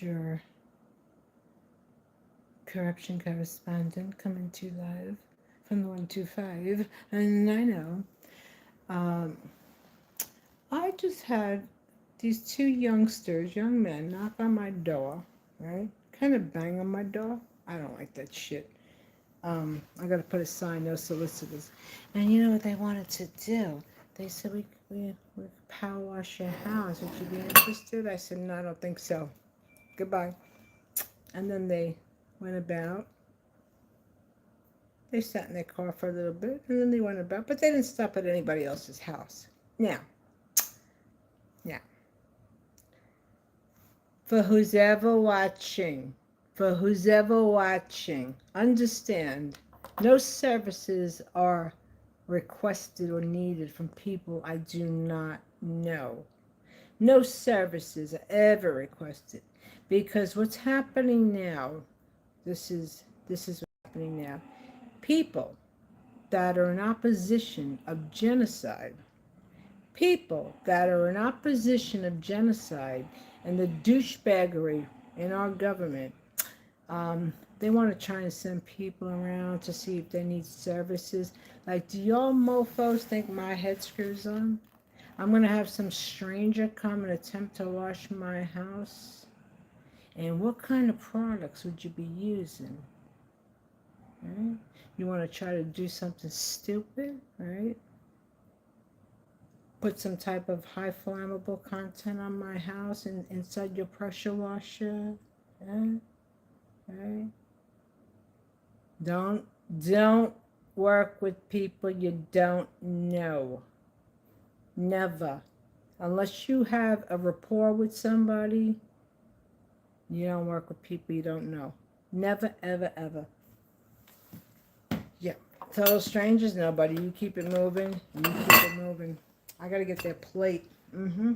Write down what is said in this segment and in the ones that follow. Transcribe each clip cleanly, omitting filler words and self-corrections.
your corruption correspondent coming to you live from the 125. And I know, um, I just had these two youngsters, young men, knock on my door, right? Kind of bang on my door. I don't like that shit. I got to put a sign, no solicitors. And you know what they wanted to do? They said, we power wash your house. Would you be interested? I said, no, I don't think so. Goodbye. And then they went about. They sat in their car for a little bit, and then they went about. But they didn't stop at anybody else's house. Now, for who's ever watching, understand, no services are requested or needed from people I do not know. No services are ever requested, because what's happening now, this is what's happening now. People that are in opposition of genocide, and the douchebaggery in our government, they want to try and send people around to see if they need services. Like, do y'all mofos think my head screws on? I'm going to have some stranger come and attempt to wash my house? And what kind of products would you be using? Right? You want to try to do something stupid, right? Put some type of high flammable content on my house and inside your pressure washer, right? Don't work with people you don't know. Never. Unless you have a rapport with somebody, you don't work with people you don't know. Never, ever, ever. Yeah. Total strangers, nobody. You keep it moving. I gotta get their plate. I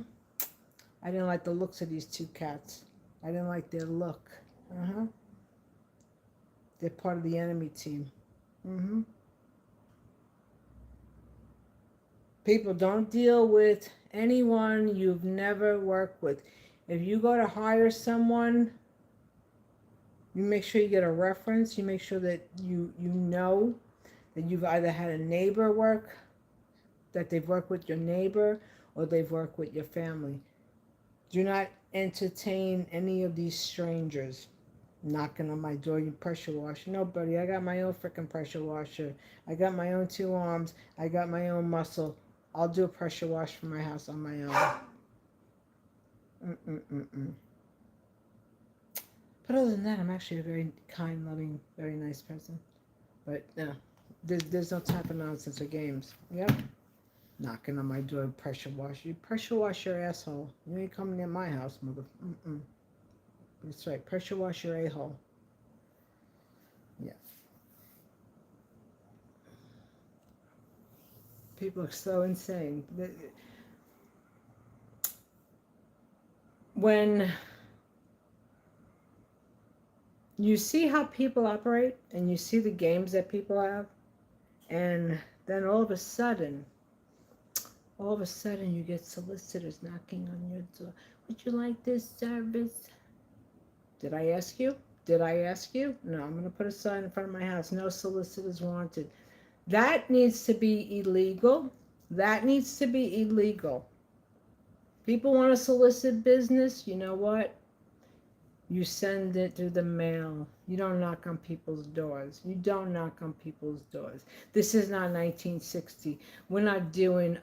didn't like the looks of these two cats. I didn't like their look. They're part of the enemy team. People, don't deal with anyone you've never worked with. If you go to hire someone, you make sure you get a reference. You make sure that you know that you've either had a neighbor work, that they've worked with your neighbor, or they've worked with your family. Do not entertain any of these strangers knocking on my door. You pressure washer. No, buddy, I got my own freaking pressure washer. I got my own 2 arms. I got my own muscle. I'll do a pressure wash for my house on my own. But other than that, I'm actually a very kind, loving, very nice person. But no, there's no type of nonsense or games. Yep. Knocking on my door, pressure wash. You pressure wash your asshole. You ain't coming near my house, mother. That's right. Pressure wash your a-hole. Yeah. People are so insane. When you see how people operate and you see the games that people have, and then all of a sudden you get solicitors knocking on your door. Would you like this service? Did I ask you? No, I'm going to put a sign in front of my house. No solicitors wanted. That needs to be illegal. People want to solicit business. You know what? You send it through the mail. You don't knock on people's doors. This is not 1960. We're not doing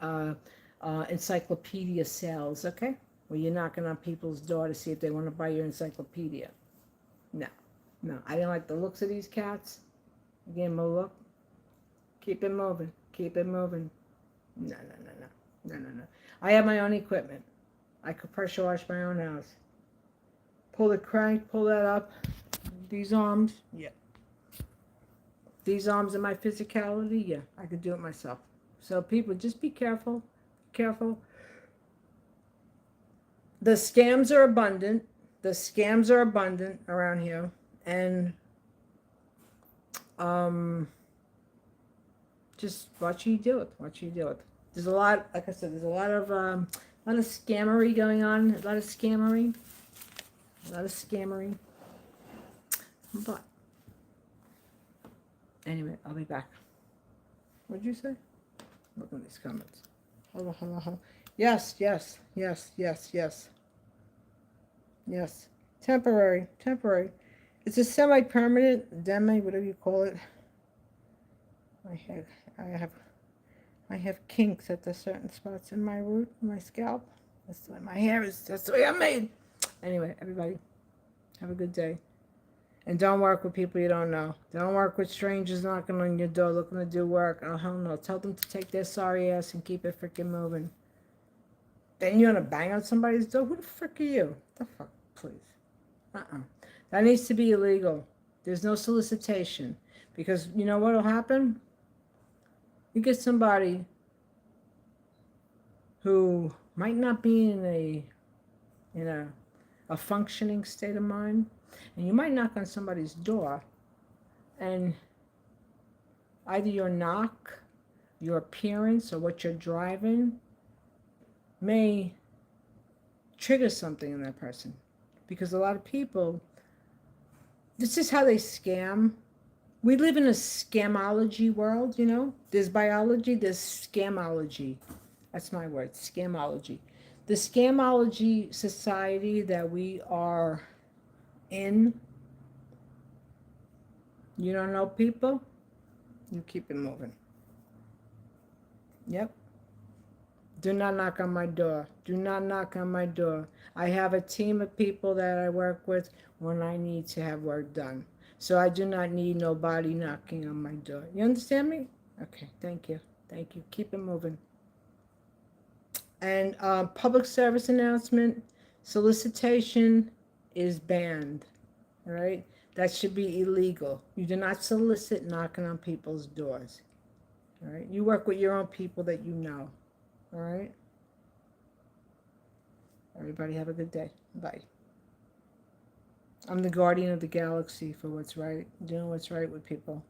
encyclopedia sales, okay? Where you're knocking on people's door to see if they want to buy your encyclopedia. No. I didn't like the looks of these cats. I gave them a look. Keep it moving. No. I have my own equipment. I could pressure wash my own house. Pull the crank, pull that up. These arms, yeah. These arms and my physicality, yeah, I could do it myself. So people, just be careful. The scams are abundant. Around here. And just watch who you deal with. There's a lot, like I said, there's a lot of scammery going on. not a scammery. But anyway, I'll be back. What'd you say? Look at these comments. Hold on, hold on, hold on. Yes, yes, yes, yes, yes. Yes. Temporary, temporary. It's a semi-permanent, demi, whatever you call it. I have kinks at the certain spots in my root, my scalp. That's the way my hair is. That's the way I'm made. Anyway, everybody, have a good day. And don't work with people you don't know. Don't work with strangers knocking on your door looking to do work. Oh, hell no. Tell them to take their sorry ass and keep it freaking moving. Then you're going to bang on somebody's door? Who the frick are you? The fuck, please. That needs to be illegal. There's no solicitation. Because you know what will happen? You get somebody who might not be in a functioning state of mind, and you might knock on somebody's door, and either your knock, your appearance, or what you're driving may trigger something in that person. Because a lot of people, this is how they scam. We live in a scamology world, you know. There's biology, there's scamology. That's my word, scamology. The scamology society that we are in, you don't know people, you keep it moving. Yep. Do not knock on my door. Do not knock on my door. I have a team of people that I work with when I need to have work done. So I do not need nobody knocking on my door. You understand me? Okay, thank you. Thank you. Keep it moving. And public service announcement, solicitation is banned. All right? That should be illegal. You do not solicit knocking on people's doors. All right? You work with your own people that you know. All right? Everybody have a good day. Bye. I'm the guardian of the galaxy for what's right, doing what's right with people.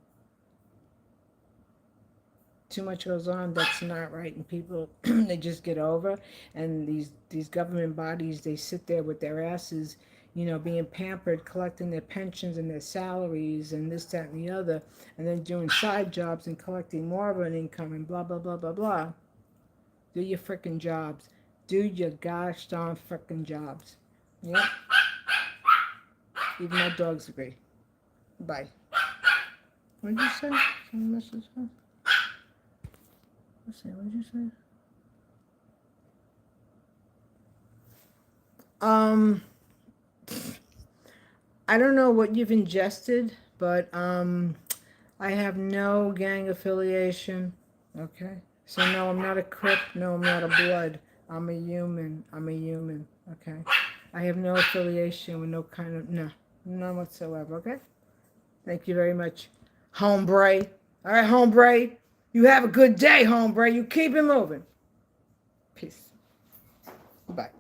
Too much goes on that's not right, and people, they just get over, and these government bodies, they sit there with their asses, you know, being pampered, collecting their pensions and their salaries and this, that, and the other, and then doing side jobs and collecting more of an income and blah, blah, blah, blah, blah. Do your frickin' jobs. Do your gosh darn frickin' jobs. Yep. Even my dogs agree. Bye. What did you say? Some message? Let's see, what did you say? I don't know what you've ingested, but I have no gang affiliation. Okay? So no, I'm not a Crip. No, I'm not a Blood. I'm a human. I'm a human. Okay? I have no affiliation with no kind of, no, none whatsoever, okay? Thank you very much, hombre. All right, hombre. You have a good day, hombre. You keep it moving. Peace. Bye.